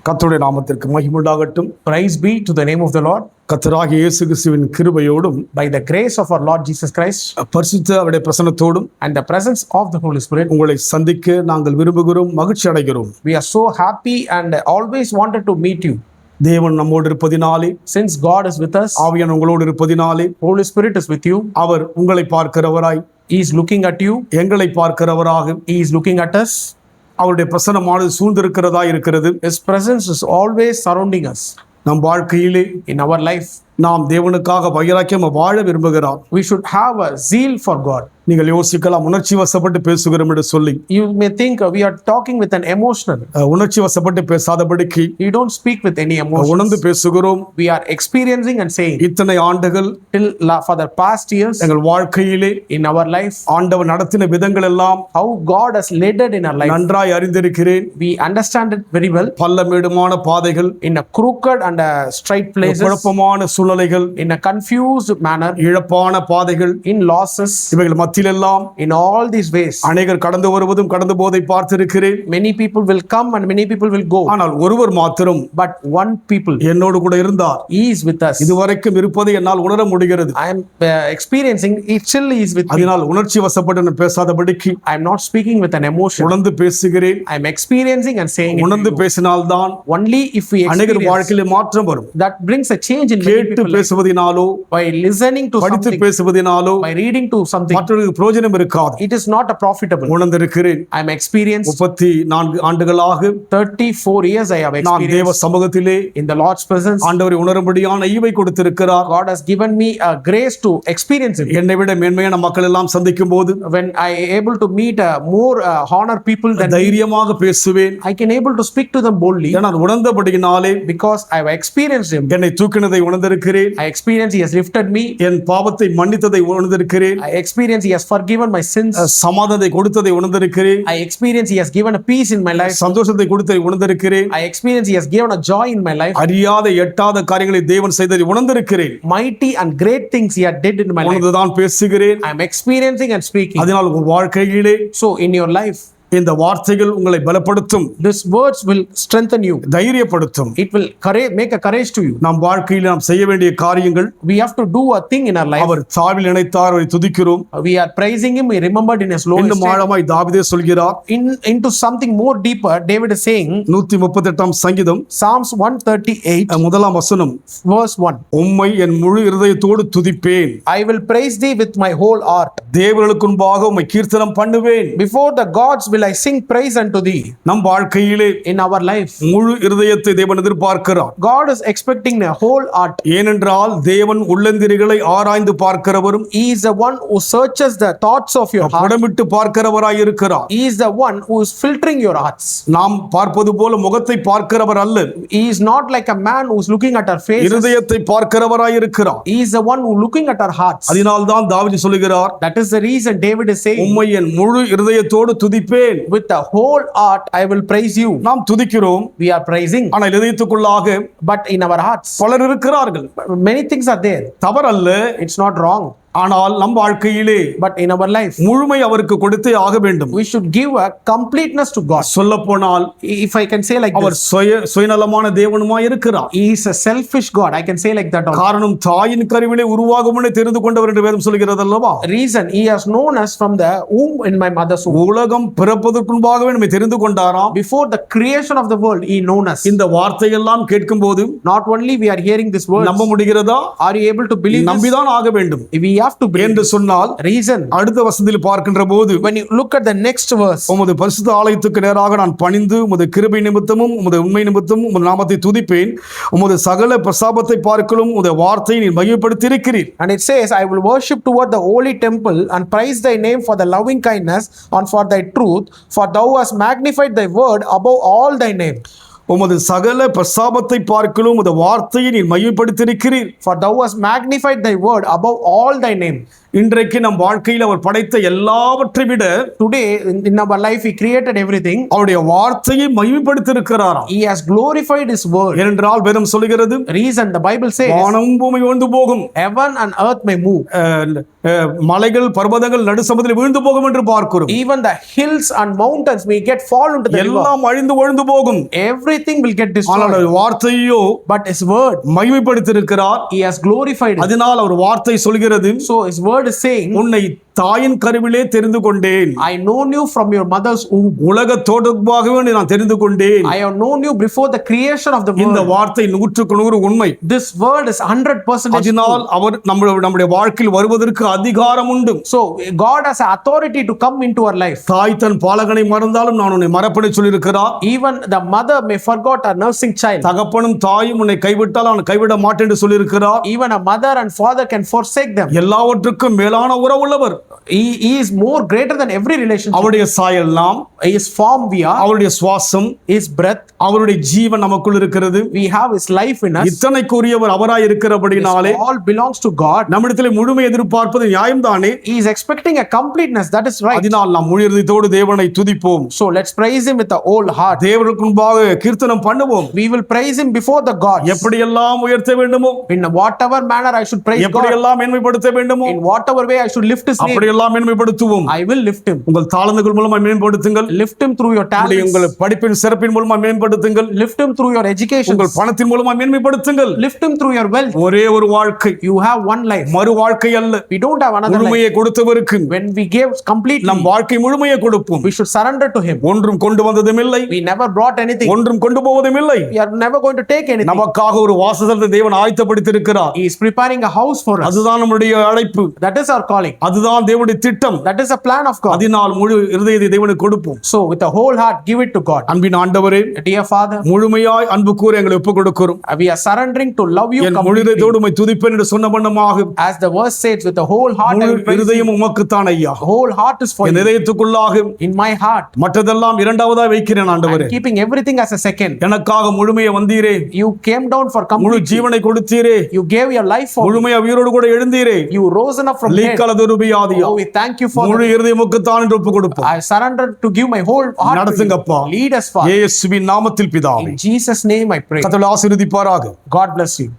கர்த்தருடைய நாமத்திற்கு மகிமை உண்டாகட்டும். Praise be to the name of the Lord. கர்த்தராகிய இயேசு கிறிஸ்துவின் கிருபையோடும் By the grace of our Lord Jesus Christ பரிசுத்த அவருடைய பிரசன்னத்தோடும் and the presence of the Holy Spirit, உங்களை சந்திக்க நாங்கள் விரும்புகிறோம், மகிழ்ச்சி அடைகிறோம். we are so happy and always wanted to meet you. தேவன் நம்மோடு இருப்பதினாலே, Since God is with us, ஆவியானவர் உங்களோடு இருப்பதினாலே, Holy Spirit is with you. அவர் உங்களை பார்க்கிறவராய், He is looking at you. எங்களை பார்க்கிறவராக, He is looking at us. அவருடைய பிரசன்னமானது சூழ்ந்திருக்கிறதா இருக்கிறது. His presence is always surrounding us. நம் வாழ்க்கையிலே In our life, நாம் தேவனுக்காக வைராக்கியமாக வாழ விரும்புகிறார். we should have a zeal for God. நீங்கள் யோசிக்கலாம், உணர்ச்சி வசப்பட்டு பேசுகிறோம் என்று சொல்லி. You may think we are talking with an emotional. உணர்ச்சி வசப்பட்டு பேசாதபடிக்கு We don't speak with any emotions. உணர்ந்து பேசுகிறோம். We are experiencing and saying இத்தனை ஆண்டுகள் for the past years எங்கள் வாழ்க்கையிலே in our life, ஆண்டவர் நடத்தின விதங்கள் எல்லாம் how God has led it in our life. நன்றாய் அறிந்திருக்கிறேன். We understand it very well. பள்ளமேடுமான பாதைகள், In a crooked and straight places, குழப்பமான சூழ்நிலைகள், in a confused manner, இழப்பான பாதைகள், in losses, இவைகள் மத்தியிலெல்லாம் in all these ways, அநேகர் கடந்து வருவதும் கடந்து போவதை பார்த்திருக்கிறேன். many people will come and many people will go, ஆனால் ஒருவர் மாத்திரம் but one people, என்னோடு கூட இருந்தார். He is with us. இதுவரைக்கும் இருப்பதை என்னால் உணர முடிகிறது. I am experiencing it, still He is with me. அதனால் உணர்ச்சி வசப்பட்டு நான் பேசாதபடிக்கு I am not speaking with an emotion. உணர்ந்து பேசுகிறேன். I am experiencing and saying it. உணர்ந்து பேசினால்தான் Only if we அநேகர் experience, வாழ்க்கையில மாற்றம் வரும். that brings a change in many கேட்டு people life. பேசுவதினாலோ, By listening to படித்து something, பேசுவதினாலோ by reading to something, மற்றவர்களுக்கு பிரயோஜனம் இருக்காது. it is not a profitable. உணர்ந்திருக்கிறேன். I am experienced 34 ஆண்டுகளாக 34 years I have நான் தேவ experienced சமூகத்திலே in the Lord's presence. ஆண்டவரை உணரும்படியான ஈவை கொடுத்திருக்கிறார். God has given me a grace to experience it. என்னை விட மேன்மையான மக்கள் எல்லாம் சந்திக்கும் போது When I able to meet more honor people than me, தைரியமாக பேசுவேன். I can able to speak to them boldly நான் உணர்ந்தபடியினாலே because I have experienced Him. என்னை தூக்கினதை உணர்ந்திருக்கிறேன். I experienced He has lifted me. என் பாவத்தை மன்னித்ததை உணர்ந்திருக்கிறேன். I experienced He has forgiven my sins. சமாதானத்தை கொடுத்ததை உணர்ந்திருக்கிறேன். I experienced He has given a peace in my life. சந்தோஷத்தை கொடுத்ததை உணர்ந்திருக்கிறேன். I experienced He has given a joy in my life. அறியாத எட்டாத காரியங்களை தேவன் செய்ததை உணர்ந்திருக்கிறேன். Mighty and great things He had did in my life. உணர்ந்துதான் பேசுகிறேன். I am experiencing and speaking. அதனால் உங்கள் வாழ்க்கையிலே So in your life, இந்த வார்த்தைகள் உங்களை பலப்படுத்தும், these words will strengthen you. தைரியப்படுத்தும். It will make a courage to you. நம் வாழ்க்கையில் நாம் செய்ய வேண்டிய காரியங்கள், We have to do a thing in our life. அவர் சாவில் இணைத்தார், அவரை துதிக்கிறோம். We are praising Him. We remembered in His lowest இன்னும் state. ஆழமாய் தாவீதே சொல்கிறார். Into something more deeper, David is saying, 138 சங்கீதம் Psalms 138 முதலாம் வசனம், verse 1. உம்மை என் முழு இருதயத்தோடு துதிப்பேன், I will praise Thee with my whole heart. தேவர்களுக்கு முன்பாக உம்மை கீர்த்தனம் பண்ணுவேன். Before the gods will I sing praise unto Thee. நம் வாழ்க்கையிலே In our life, முழு இருதயத்தை தேவன் எதிர்பார்க்கிறார். God is expecting a whole heart. ஏனென்றால் தேவன் உள்ளந்திரிகளை ஆராய்ந்து பார்க்கிறவரும், He is the one who searches the thoughts of your heart. புடமிட்டு பார்க்கிறவராய் இருக்கிறார். He is the one who is filtering your hearts. நாம் பார்ப்பது போல முகத்தை பார்க்கிறவர் அல்ல, He is not like a man who is looking at our faces. இருதயத்தை பார்க்கிறவராய் இருக்கிறார். He is the one who looking at our hearts. அதனால்தான் தாவீது சொல்கிறார், That is the reason David is saying, உம்மை என் முழு இருதயத்தோடு துதிப்பேன். with the whole heart I will praise You. நாம் துதிக்கிறோம், We are praising, ஆனால் இதயத்துக்குள்ளாக but in our hearts பலர் இருக்கிறார்கள். many things are there. தவறல்ல, It's not wrong, ஆனால் நம் வாழ்க்கையிலே but in our life முழுமை அவருக்கு கொடுத்தே ஆக வேண்டும். we should give a completeness to God. சொல்ல போனால் If I can say like our this, சுயநலமான தேவனுமாய் இருக்கிறார். He is a selfish God. I can say like that also. காரணம் தாயின் கருவிலே உருவாகும் முன்னே தெரிந்து கொண்டவர் என்று வேதம் சொல்கிறது அல்லவா? Reason, He has known us from the womb in my mother's womb. உலகம் பிறப்பதற்கு முன்பாகவே நம்மை தெரிந்து கொண்டாராம். Before the creation of the world, He known us. இந்த வார்த்தையெல்லாம் கேட்கும் போது Not only we are hearing this word, நம்ப முடிகிறதா? are you able to believe this? நம்பிதான் ஆக வேண்டும் We have to believe. என்று சொன்னால் Reason, அடுத்த வசனத்தில் பார்க்கின்ற போது, when you look at the next verse, உமது பரிசுத்த ஆலயத்துக்கு நேராக நான் பணிந்து உமது கிருபை நிமித்தமும் உமது உண்மை நிமித்தமும் உமது நாமத்தை துதிப்பேன். உமது சகல பிரசாபத்தை பார்க்கலும் உமது வார்த்தையை நீர் மகிமைப்படுத்தி இருக்கிறீர். and it says, I will worship toward the holy temple and praise Thy name for the loving kindness and for Thy truth, for Thou hast magnified Thy word above all Thy name. உமது சகல பிரசாபத்தை பார்க்கலும் உமது வார்த்தையை நீர் மகிமைப்படுத்தி இருக்கிறீர். For Thou hast magnified Thy word above all Thy name. இன்றைக்கு நம் வாழ்க்கையில் அவர் படைத்த எல்லாவற்றை விட Today in our life He created everything. அவருடைய வார்த்தையை மகிமைப்படுத்தி இருக்கிறாராம். He has glorified His word. ஏனென்றால் வேதம் சொல்கிறது, Reason, the Bible says, வானம் பூமி விழுந்து போகும், heaven and earth may move, மலைகள் பர்வதங்கள் நடு சமுத்திரத்தில் விழுந்து போகும் என்று பார்க்கிறோம். even the hills and mountains may get fall into the river. எல்லாம் அழிந்து ஒழிந்து போகும். Everything everything will get ஆனால் destroyed. Our வார்த்தையோ But His word, மகிமைப்படுத்தியிருக்கிறார். He has glorified it. அதனால் அவர் வார்த்தை சொல்கிறது, So His word is saying, உன்னை தாயின் கருவிலே தெரிந்து கொண்டேன், I known you from your mother's womb. உலக தோற்றமாகவே நான் தெரிந்து கொண்டேன். I have known you before the creation of the இந்த world. வார்த்தை 100% உண்மை. This word is 100% அதனால் true. அவர் நம்முடைய வாழ்க்கையில் வருவதற்கு அதிகாரம் உண்டு. So God has an authority to come into our life. தாய் தன் பாலகனை மறந்தாலும் நான் உன்னை மறப்பேன்னு சொல்லியிருக்கிறார். Even the mother may forget her nursing child. தகப்பனும் தாயும் உன்னை கைவிட்டால் அவன் கைவிட மாட்டேன் என்று சொல்லியிருக்கிறார். Even a mother and father can forsake them. எல்லாவற்றுக்கும் மேலான உறவுள்ளவர். He is more greater than every relationship. அவருடைய சாயல் நாம், His form we are, அவருடைய சுவாசம், His breath, அவருடைய ஜீவன் நமக்குள் இருக்கிறது. we have His life in us. இத்தனைக்குரியவர் அவராய் இருக்கிறபடினாலே This all belongs to God. நம்மிடத்திலே முழுமை எதிர்பார்ப்பது நியாயம்தானே. He is expecting a completeness, that is right. அதனால் நாம் முழு இதயத்தோடு தேவனை துதிப்போம். So let's praise Him with the whole heart. தேவனுக்கு முன்பாக கீர்த்தனம் பண்ணுவோம். We will praise Him before the gods. எப்படியெல்லாம் உயர்த்த வேண்டுமோ, In whatever manner I should praise God. எப்படியெல்லாம் மேன்மைப்படுத்த வேண்டுமோ, In whatever way I should lift His name, அப்படியெல்லாம் மேன்மைப்படுத்துவோம். I will lift Him. உங்கள் தாளந்துகள் மூலமா மேம்படுத்துங்கள். Lift Him through your talents. உங்கள் படிப்பின் சிறப்பின் மூலமா மேம்படுத்துங்கள். Lift Him through your education. உங்கள் பணத்தின் மூலமா மேன்மைப்படுத்துங்கள். Lift Him through your wealth. ஒரே ஒரு வாழ்க்கை, You have one life. மறு வாழ்க்கை அல்ல. We don't have another life. முழுமையை கொடுத்தவருக்கு When we gave completely, நம் வாழ்க்கை முழுமையை கொடுப்போம். we should surrender to Him. ஒன்றும் கொண்டு வந்ததும் இல்லை, We never brought anything. ஒன்றும் கொண்டு போவதும் இல்லை. We are never going to take anything. நமக்காக ஒரு வாசஸ்தலத்தை தேவன் ஆயத்தப்படுத்தியிருக்கிறார். He is preparing a house for us. அதுதான் நம்முடைய அழைப்பு, That is our calling. அதுதான் தேவனுடைய திட்டம். That is a plan of God. அதனால் முழு இருதயத்தை தேவனுக்கு கொடுப்போம். So with the whole heart, give it to God. அன்பின் ஆண்டவரே, Dear Father, முழுமையாய் அன்பு கூற எங்களை ஒப்புக் கொடுக்கிறோம். we are surrendering to love you என் முழு completely. இதயத்தோடு உம்மை துதிப்பேன் என்று சொன்ன வண்ணமாக As the verse says, with the whole heart, I முழு will praise you. இருதயம் உமக்குத்தான் ஐயா. The whole heart is for N you. இதயத்துக்குள்ளாக In my heart, மற்றதெல்லாம் இரண்டாவதாய் வைக்கிறேன் ஆண்டவரே. I'm keeping everything as a second. எனக்காக முழுமையை வந்தீரே, You came down for முழு complete. ஜீவனை கொடுத்தீரே, You gave your life for me. முழுமையா உயிரோடு கூட எழுந்தீரே. You rose up from dead. லீக்கலதுருபியாதியா. Oh, we thank you for முழு that. இருதயமுக்குத்தான் என்று ஒப்புக் கொடுப்போம். I surrender to give my whole heart to you. நடத்துங்கப்பா. Lead us, Father. இயேசுவின் நாமத்தில் பிதாவே. In Jesus' name I pray. கர்த்தர் ஆசீர்வதிப்பாராக. God bless you.